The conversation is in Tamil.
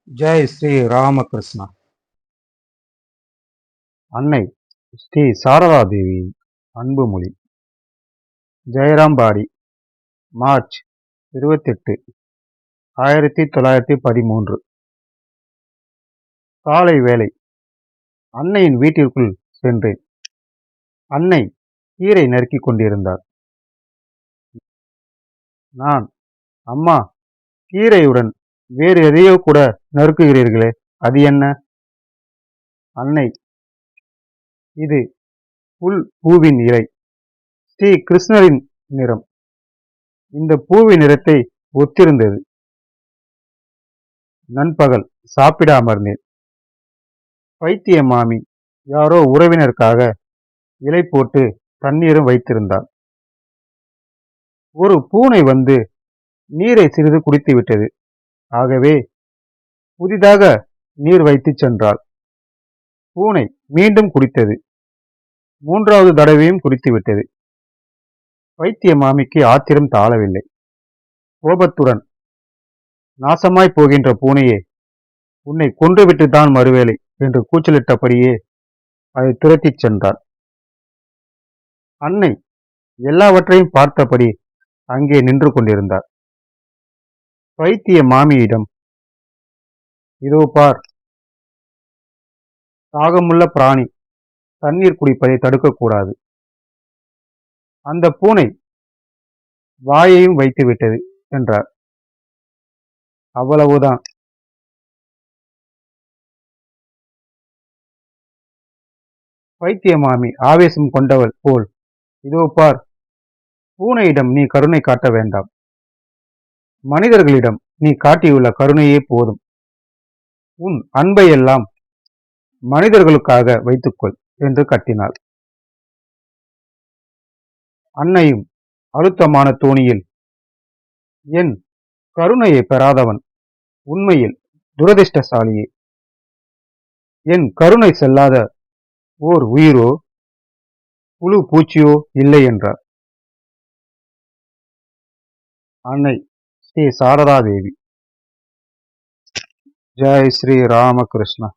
ஜெய் ஸ்ரீ ராமகிருஷ்ணா. அன்னை ஸ்ரீ சாரதா தேவியின் அன்பு மொழி. ஜெயராம்பாடி, மார்ச் 28, 1913. காலை வேளை. அன்னையின் வீட்டிற்குள் சென்றேன். அன்னை கீரை நறுக்கிக் கொண்டிருந்தார். நான், அம்மா, கீரையுடன் வேறு எதையோ கூட நறுக்குகிறீர்களே, அது என்ன? அன்னை, இது பூவின் இலை. ஸ்ரீ கிருஷ்ணரின் நிறம் இந்த பூவின் நிறத்தை ஒத்திருந்தது. நண்பகல் சாப்பிட அமர்ந்தேன். பைத்திய மாமி யாரோ உறவினருக்காக இலை போட்டு தண்ணீரும் வைத்திருந்தார். ஒரு பூனை வந்து நீரை சிறிது குடித்து விட்டது. ஆகவே புதிதாக நீர் வைத்து சென்றாள். பூனை மீண்டும் குடித்தது. மூன்றாவது தடவையும் குடித்து விட்டது. வைத்திய மாமிக்கு ஆத்திரம் தாழவில்லை. கோபத்துடன், நாசமாய் போகின்ற பூனையே, உன்னை கொன்றுவிட்டுத்தான் மறுவேளை என்று கூச்சலிட்டபடியே அதை துரத்திச் சென்றார். அன்னை எல்லாவற்றையும் பார்த்தபடி அங்கே நின்று கொண்டிருந்தார். வைத்திய மாமியிடம், இதோ பார், தாகமுள்ள பிராணி தண்ணீர் குடிப்பதை தடுக்கக்கூடாது. அந்த பூனை வாயையும் வைத்து விட்டது என்றார். அவ்வளவுதான். வைத்திய மாமி ஆவேசம் கொண்டவள் போல், இதோ பார், பூனையிடம் நீ கருணை காட்ட வேண்டாம். மனிதர்களிடம் நீ காட்டியுள்ள கருணையே போதும். உன் அன்பையெல்லாம் மனிதர்களுக்காக வைத்துக்கொள் என்று கத்தினாள். அன்னையும் அழுத்தமான தோணியில், என் கருணையை பெறாதவன் உண்மையில் துரதிர்ஷ்டசாலியே. என் கருணை செல்லாத ஓர் உயிரோ புழு பூச்சியோ இல்லை என்றார். அன்னை ஸ்ரீ சாரதா தேவி. ஜெய் ஸ்ரீ ராமகிருஷ்ணா.